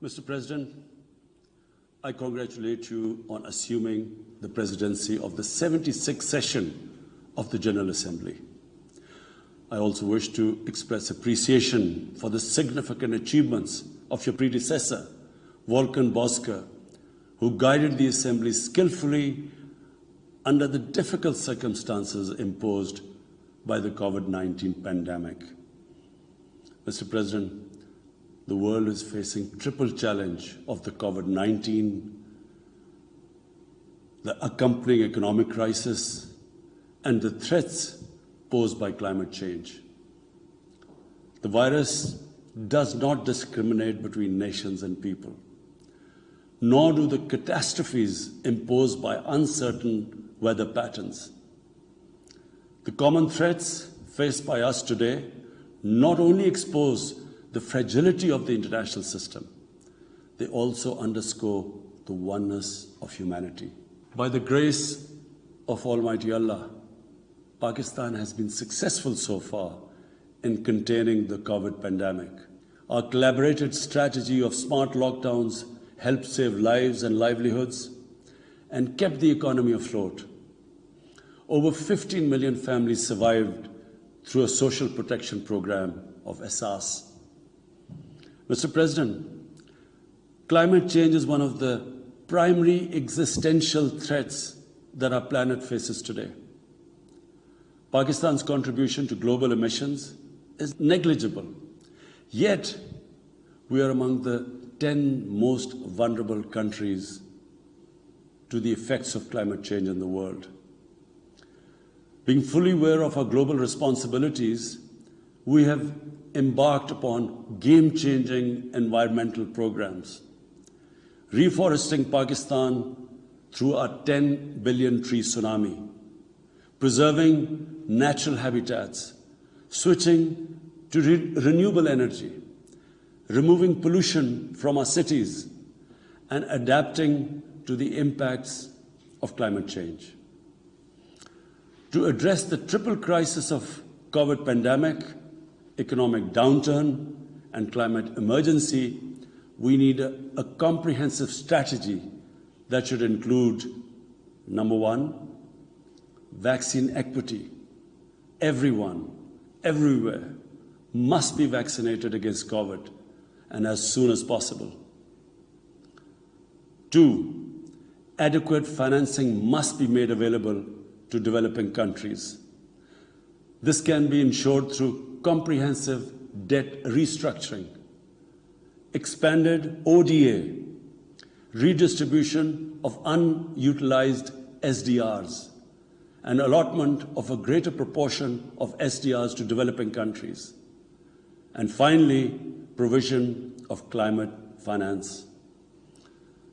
Mr. President, I congratulate you on assuming the presidency of the 76th session of the General Assembly. I also wish to express appreciation for the significant achievements of your predecessor, Volkan Bozkır, who guided the Assembly skillfully under the difficult circumstances imposed by the COVID-19 pandemic. Mr. President, the world is facing triple challenge of the COVID-19, the accompanying economic crisis, and the threats posed by climate change. The virus does not discriminate between nations and people, nor do the catastrophes imposed by uncertain weather patterns. The common threats faced by us today not only expose the fragility of the international system, they also underscore the oneness of humanity. By the grace of Almighty Allah, Pakistan has been successful so far in containing the COVID pandemic. Our collaborated strategy of smart lockdowns helped save lives and livelihoods and kept the economy afloat. Over 15 million families survived through a social protection program of SARS. Mr. President, climate change is one of the primary existential threats that our planet faces today. Pakistan's contribution to global emissions is negligible, yet we are among the 10 most vulnerable countries to the effects of climate change in the world. Being fully aware of our global responsibilities, we have embarked upon game-changing environmental programs, reforesting Pakistan through our 10 billion tree tsunami, preserving natural habitats, switching to renewable energy, removing pollution from our cities, and adapting to the impacts of climate change. To address the triple crisis of COVID pandemic, economic downturn, and climate emergency, we need a comprehensive strategy that should include, number one, vaccine equity. Everyone, everywhere, must be vaccinated against COVID, and as soon as possible. Two, adequate financing must be made available to developing countries. This can be ensured through comprehensive debt restructuring, expanded ODA, redistribution of unutilized SDRs, and allotment of a greater proportion of SDRs to developing countries. And finally, provision of climate finance.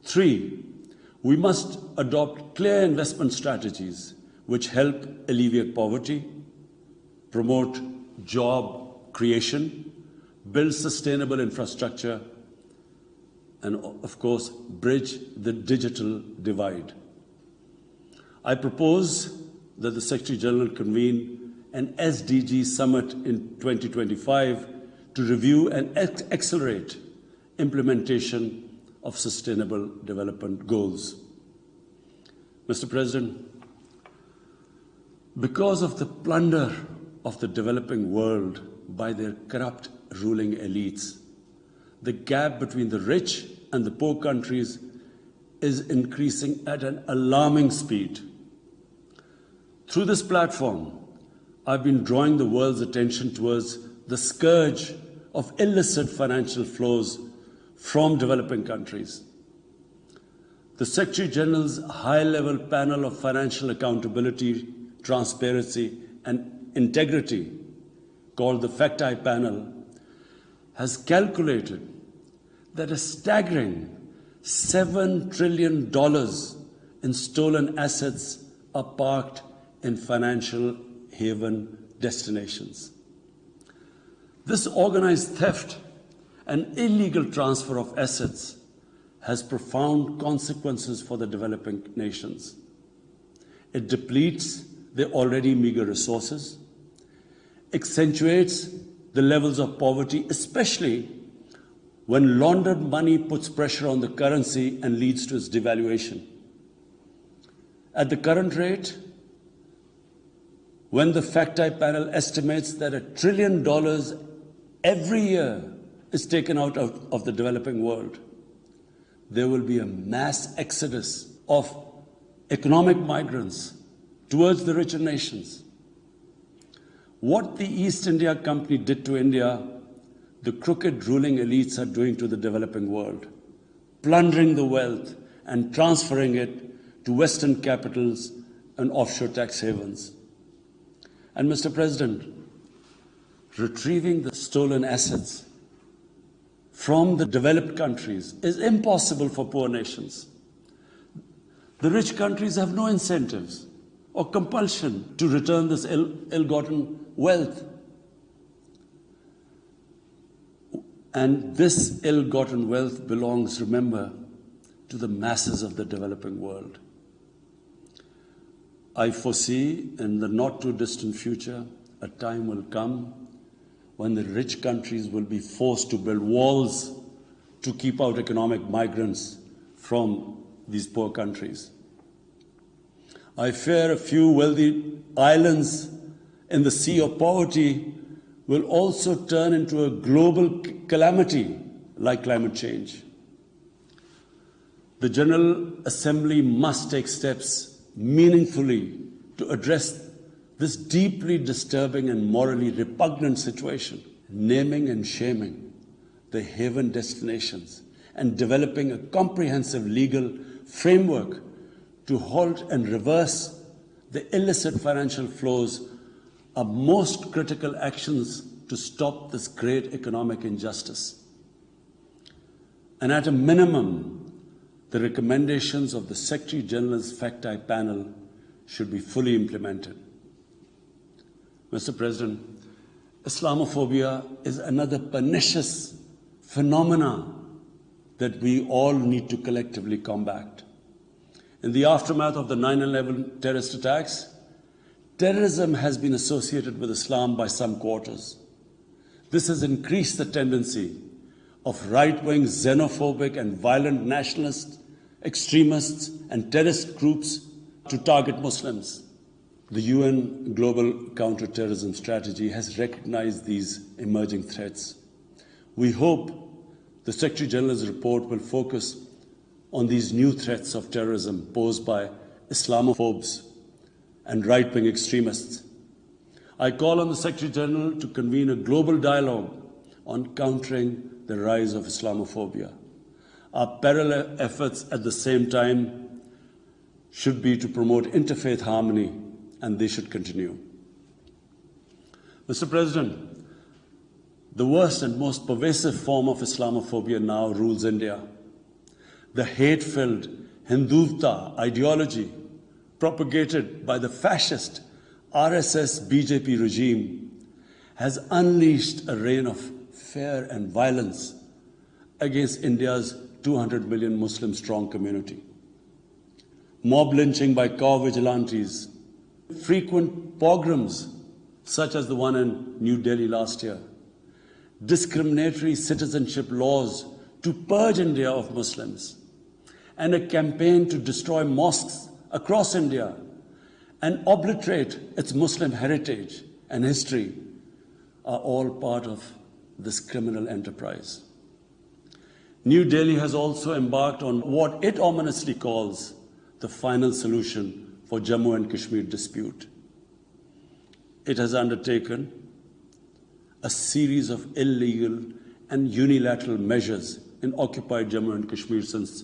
Three, we must adopt clear investment strategies which help alleviate poverty, promote job creation, build sustainable infrastructure, and of course, bridge the digital divide. I propose that the Secretary General convene an SDG summit in 2025 to review and accelerate implementation of sustainable development goals. Mr. President, because of the plunder of the developing world by their corrupt ruling elites, the gap between the rich and the poor countries is increasing at an alarming speed. Through this platform, I've been drawing the world's attention towards the scourge of illicit financial flows from developing countries. The Secretary General's high-level panel of financial accountability, transparency, and integrity, called the FACT-I panel, has calculated that a staggering $7 trillion in stolen assets are parked in financial haven destinations. This organized theft and illegal transfer of assets has profound consequences for the developing nations. It depletes their already meager resources. accentuates the levels of poverty, especially when laundered money puts pressure on the currency and leads to its devaluation. At the current rate, when the FACTI panel estimates that $1 trillion every year is taken out of the developing world, there will be a mass exodus of economic migrants towards the richer nations. What the East India Company did to India, the crooked ruling elites are doing to the developing world, plundering the wealth and transferring it to Western capitals and offshore tax havens. And Mr. President, retrieving the stolen assets from the developed countries is impossible for poor nations. The rich countries have no incentives or compulsion to return this ill-gotten wealth. And this ill-gotten wealth belongs, remember, to the masses of the developing world. I foresee in the not-too-distant future, a time will come when the rich countries will be forced to build walls to keep out economic migrants from these poor countries. I fear a few wealthy islands in the sea of poverty will also turn into a global calamity like climate change. The General Assembly must take steps meaningfully to address this deeply disturbing and morally repugnant situation, naming and shaming the haven destinations and developing a comprehensive legal framework to halt and reverse the illicit financial flows are most critical actions to stop this great economic injustice. And at a minimum, the recommendations of the Secretary General's FACTI panel should be fully implemented. Mr. President, Islamophobia is another pernicious phenomenon that we all need to collectively combat. In the aftermath of the 9/11 terrorist attacks, terrorism has been associated with Islam by some quarters. This has increased the tendency of right-wing, xenophobic and violent nationalists, extremists and terrorist groups to target Muslims. The UN Global Counterterrorism Strategy has recognized these emerging threats. We hope the Secretary General's report will focus on these new threats of terrorism posed by Islamophobes and right-wing extremists. I call on the Secretary General to convene a global dialogue on countering the rise of Islamophobia. Our parallel efforts at the same time should be to promote interfaith harmony, and they should continue. Mr. President, the worst and most pervasive form of Islamophobia now rules India. The hate-filled Hindutva ideology propagated by the fascist RSS BJP regime has unleashed a reign of fear and violence against India's 200 million Muslim-strong community. Mob lynching by cow vigilantes, frequent pogroms such as the one in New Delhi last year, discriminatory citizenship laws to purge India of Muslims, and a campaign to destroy mosques across India and obliterate its Muslim heritage and history are all part of this criminal enterprise. New Delhi has also embarked on what it ominously calls the final solution for Jammu and Kashmir dispute. It has undertaken a series of illegal and unilateral measures in occupied Jammu and Kashmir since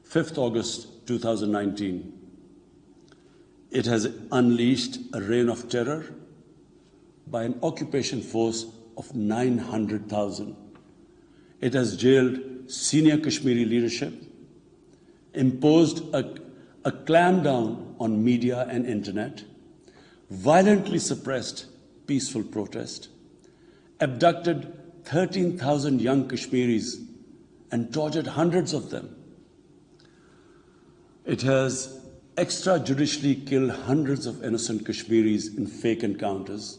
5th August 2019. It has unleashed a reign of terror by an occupation force of 900,000. It has jailed senior Kashmiri leadership, imposed a clampdown on media and internet, violently suppressed peaceful protest, abducted 13,000 young Kashmiris and tortured hundreds of them. It has extrajudicially killed hundreds of innocent Kashmiris in fake encounters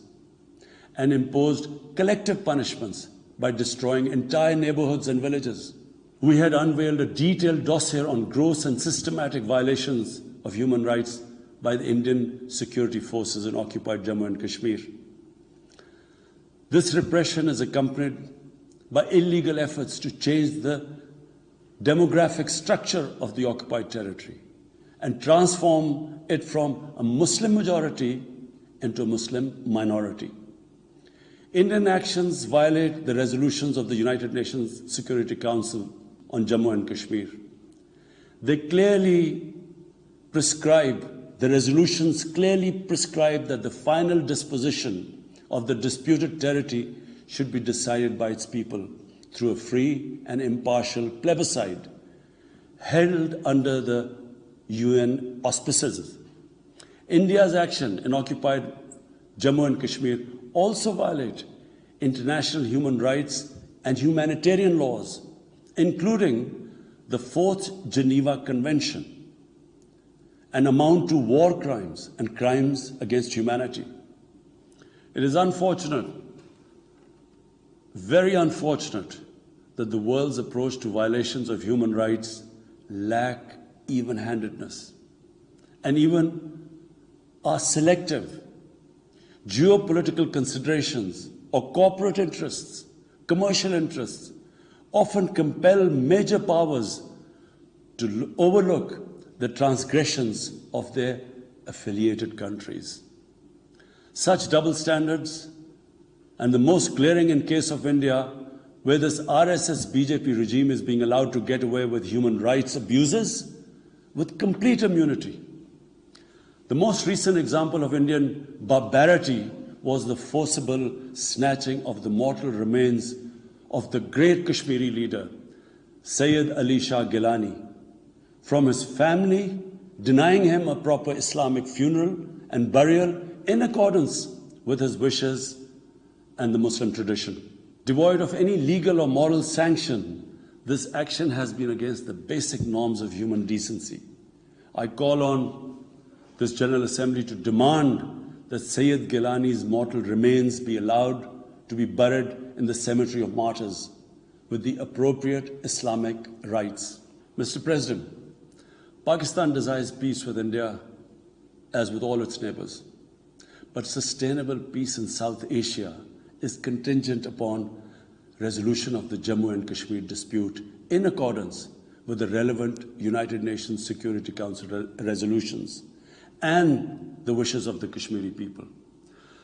and imposed collective punishments by destroying entire neighborhoods and villages. We had unveiled a detailed dossier on gross and systematic violations of human rights by the Indian security forces in occupied Jammu and Kashmir. This repression is accompanied by illegal efforts to change the demographic structure of the occupied territory and transform it from a Muslim majority into a Muslim minority. Indian actions violate the resolutions of the United Nations Security Council on Jammu and Kashmir. The resolutions clearly prescribe that the final disposition of the disputed territory should be decided by its people through a free and impartial plebiscite held under the UN auspices. India's action in occupied Jammu and Kashmir also violate international human rights and humanitarian laws, including the 4th Geneva Convention, and amount to war crimes and crimes against humanity. It is unfortunate, very unfortunate, that the world's approach to violations of human rights lack even-handedness and even are selective. Geopolitical considerations or corporate interests, commercial interests, often compel major powers to overlook the transgressions of their affiliated countries. Such double standards, and the most glaring in case of India, where this RSS BJP regime is being allowed to get away with human rights abuses with complete immunity. The most recent example of Indian barbarity was the forcible snatching of the mortal remains of the great Kashmiri leader, Sayyid Ali Shah Gilani, from his family, denying him a proper Islamic funeral and burial in accordance with his wishes and the Muslim tradition. Devoid of any legal or moral sanction, this action has been against the basic norms of human decency. I call on this General Assembly to demand that Sayyid Gilani's mortal remains be allowed to be buried in the cemetery of martyrs with the appropriate Islamic rites. Mr. President, Pakistan desires peace with India as with all its neighbors. But sustainable peace in South Asia is contingent upon resolution of the Jammu and Kashmir dispute in accordance with the relevant United Nations Security Council resolutions and the wishes of the Kashmiri people.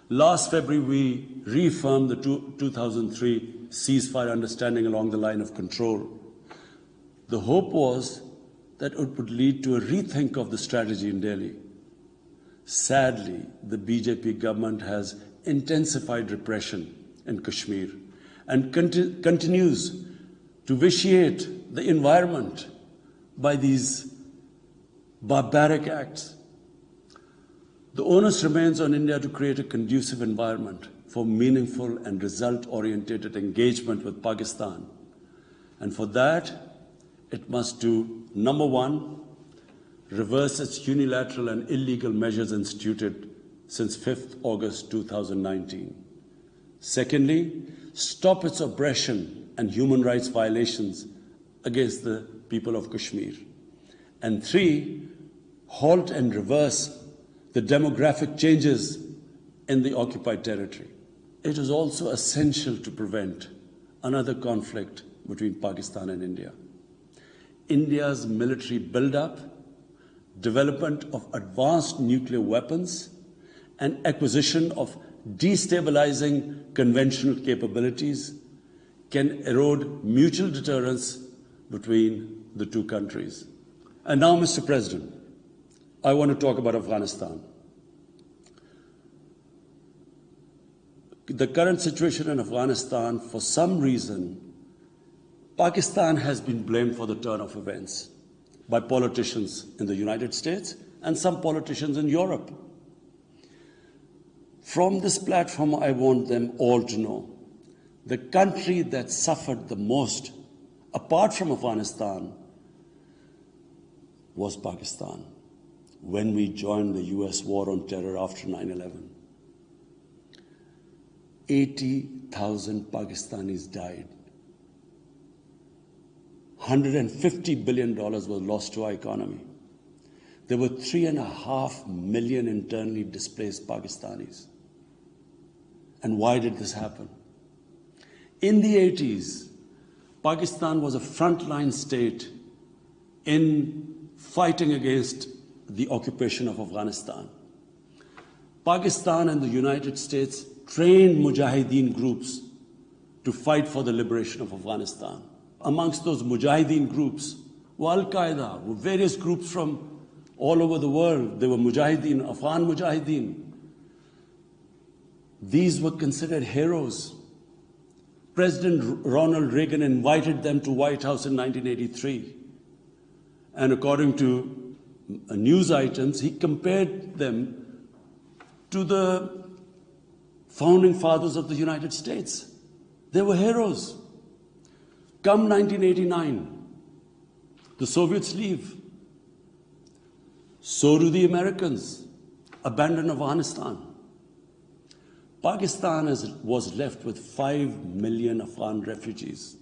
Last February, we reaffirmed the 2003 ceasefire understanding along the line of control. The hope was that it would lead to a rethink of the strategy in Delhi. Sadly, the BJP government has intensified repression in Kashmir and continues to vitiate the environment by these barbaric acts. The onus remains on India to create a conducive environment for meaningful and result-oriented engagement with Pakistan. And for that, it must do, number one, reverse its unilateral and illegal measures instituted since 5th August 2019. Secondly, stop its oppression and human rights violations against the people of Kashmir. And three, halt and reverse the demographic changes in the occupied territory. It is also essential to prevent another conflict between Pakistan and India. India's military buildup, development of advanced nuclear weapons, and acquisition of destabilizing conventional capabilities can erode mutual deterrence between the two countries. And now, Mr. President, I want to talk about Afghanistan. The current situation in Afghanistan, for some reason, Pakistan has been blamed for the turn of events by politicians in the United States and some politicians in Europe. From this platform, I want them all to know the country that suffered the most, apart from Afghanistan, was Pakistan when we joined the US war on terror after 9/11. 80,000 Pakistanis died. $150 billion was lost to our economy. There were 3.5 million internally displaced Pakistanis. And why did this happen? In the 80s, Pakistan was a frontline state in fighting against the occupation of Afghanistan. Pakistan and the United States trained Mujahideen groups to fight for the liberation of Afghanistan. Amongst those Mujahideen groups were Al-Qaeda, were various groups from all over the world. There were Mujahideen, Afghan Mujahideen. These were considered heroes. President Ronald Reagan invited them to White House in 1983. And according to news items, he compared them to the founding fathers of the United States. They were heroes. Come 1989, the Soviets leave. So do the Americans, abandon Afghanistan. Pakistan was left with 5 million Afghan refugees.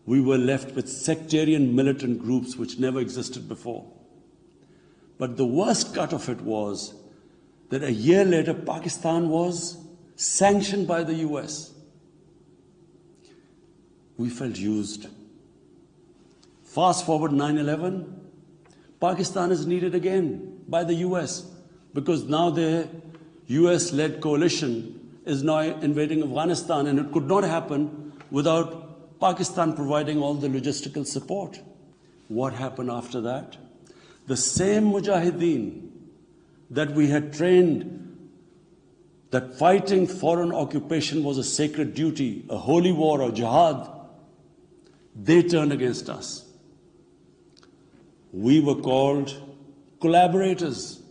We were left with sectarian militant groups which never existed before. But the worst cut of it was that a year later, Pakistan was sanctioned by the US. We felt used. Fast forward 9/11, Pakistan is needed again by the US because now their US-led coalition is now invading Afghanistan, and it could not happen without Pakistan providing all the logistical support. What happened after that? The same Mujahideen that we had trained that fighting foreign occupation was a sacred duty, a holy war or jihad, they turned against us. We were called collaborators.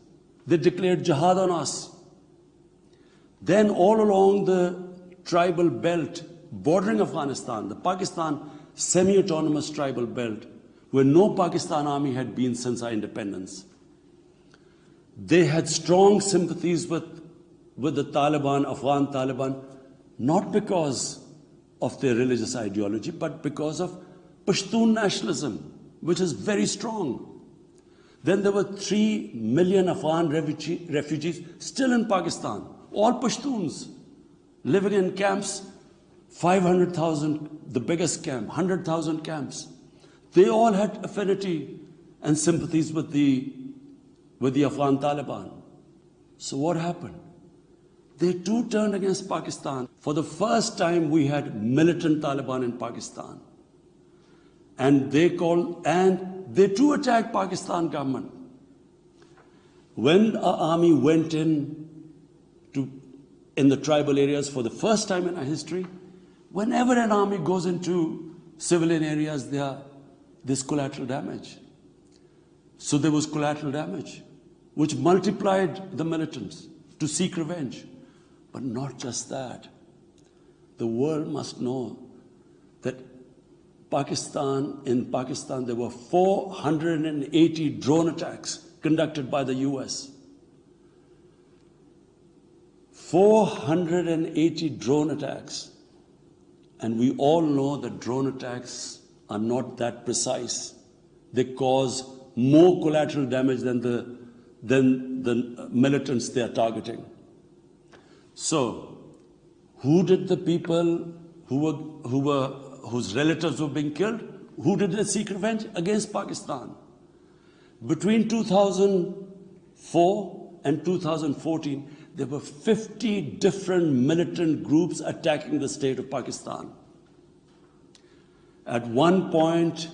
They declared jihad on us. Then all along the tribal belt bordering Afghanistan, the Pakistan semi-autonomous tribal belt, where no Pakistan army had been since our independence, they had strong sympathies with the Taliban, Afghan Taliban, not because of their religious ideology, but because of Pashtun nationalism, which is very strong. Then there were 3 million Afghan refugees still in Pakistan, all Pashtuns, living in camps, 500,000, the biggest camp, 100,000 camps. They all had affinity and sympathies with the Afghan Taliban. So what happened? They too turned against Pakistan. For the first time, we had militant Taliban in Pakistan. And they too attacked Pakistan government. When our army went in the tribal areas for the first time in our history, whenever an army goes into civilian areas, there's collateral damage. So there was collateral damage, which multiplied the militants to seek revenge. But not just that. The world must know that in Pakistan, there were 480 drone attacks conducted by the US. 480 drone attacks. And we all know that drone attacks are not that precise. They cause more collateral damage than the militants they are targeting. So, who did the people whose relatives were being killed, who did they seek revenge? Against Pakistan. Between 2004 and 2014, there were 50 different militant groups attacking the state of Pakistan. At one point,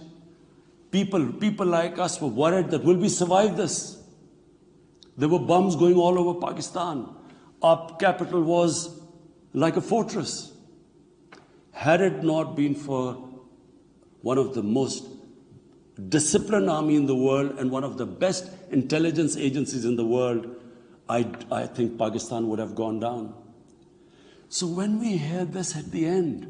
people like us were worried that will we survive this? There were bombs going all over Pakistan. Our capital was like a fortress. Had it not been for one of the most disciplined army in the world and one of the best intelligence agencies in the world, I think Pakistan would have gone down. So when we hear this at the end,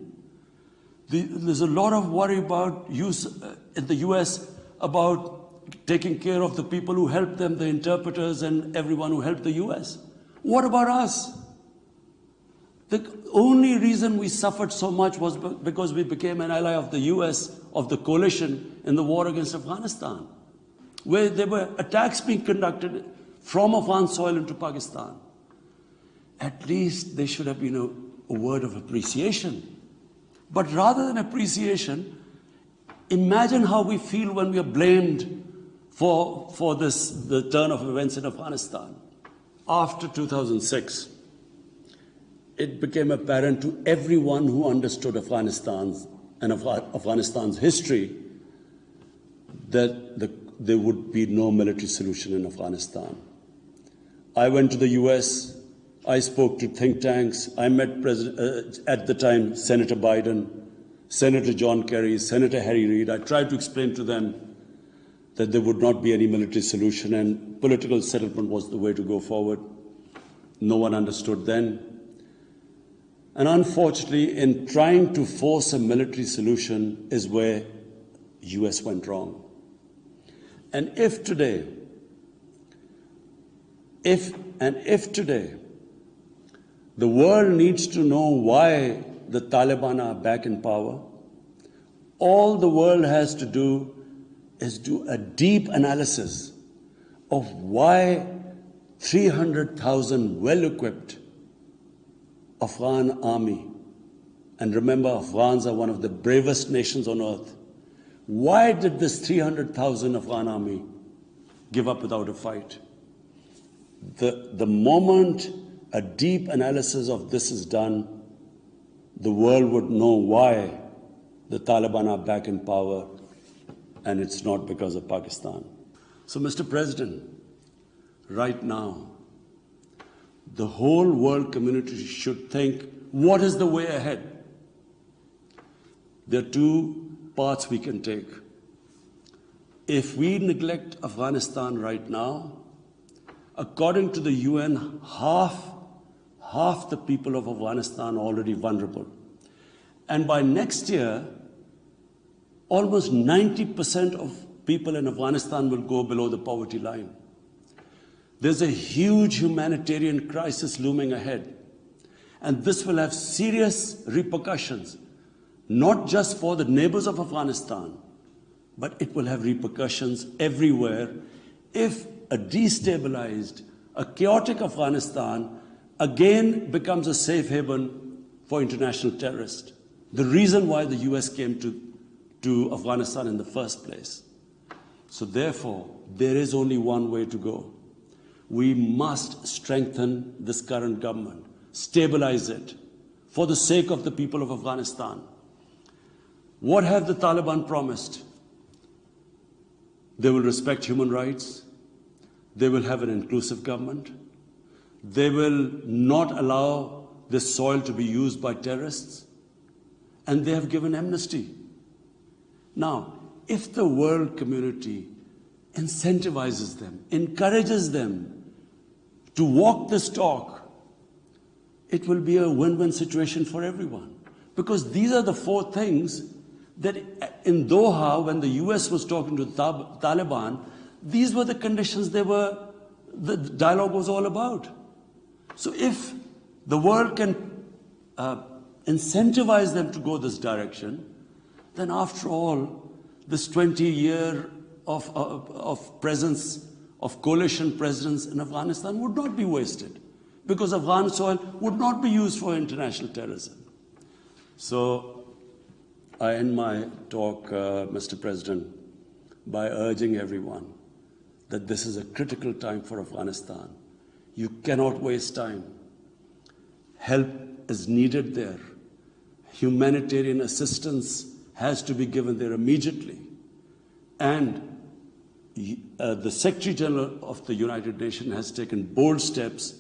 there's a lot of worry about in the US about taking care of the people who helped them, the interpreters and everyone who helped the US. What about us? The only reason we suffered so much was because we became an ally of the US, of the coalition in the war against Afghanistan, where there were attacks being conducted from Afghan soil into Pakistan. At least there should have been a word of appreciation. But rather than appreciation, imagine how we feel when we are blamed for the turn of events in Afghanistan. After 2006, it became apparent to everyone who understood Afghanistan's history that there would be no military solution in Afghanistan. I went to the US, I spoke to think tanks, I met at the time Senator Biden, Senator John Kerry, Senator Harry Reid. I tried to explain to them that there would not be any military solution and political settlement was the way to go forward. No one understood then. And unfortunately, in trying to force a military solution is where US went wrong. And if today, the world needs to know why the Taliban are back in power, all the world has to do is do a deep analysis of why 300,000 well-equipped Afghan army, and remember, Afghans are one of the bravest nations on earth. Why did this 300,000 Afghan army give up without a fight? The moment a deep analysis of this is done, the world would know why the Taliban are back in power, and it's not because of Pakistan. So, Mr. President, right now, the whole world community should think, what is the way ahead? There are two paths we can take. If we neglect Afghanistan right now, according to the UN, half the people of Afghanistan are already vulnerable. And by next year, almost 90% of people in Afghanistan will go below the poverty line. There's a huge humanitarian crisis looming ahead. And this will have serious repercussions, not just for the neighbors of Afghanistan, but it will have repercussions everywhere if a destabilized, a chaotic Afghanistan again becomes a safe haven for international terrorists. The reason why the US came to Afghanistan in the first place. So therefore, there is only one way to go. We must strengthen this current government, stabilize it, for the sake of the people of Afghanistan. What have the Taliban promised? They will respect human rights. They will have an inclusive government. They will not allow this soil to be used by terrorists. And they have given amnesty. Now, if the world community incentivizes them, encourages them to walk this talk, it will be a win-win situation for everyone. Because these are the four things that in Doha, when the US was talking to the Taliban, these were the conditions the dialogue was all about. So if the world can incentivize them to go this direction, then after all, this 20-year of presence, of coalition presence in Afghanistan would not be wasted, because Afghan soil would not be used for international terrorism. So I end my talk, Mr. President, by urging everyone that this is a critical time for Afghanistan. You cannot waste time. Help is needed there. Humanitarian assistance has to be given there immediately. And the Secretary General of the United Nations has taken bold steps.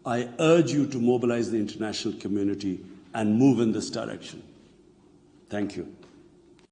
I urge you to mobilize the international community and move in this direction. Thank you.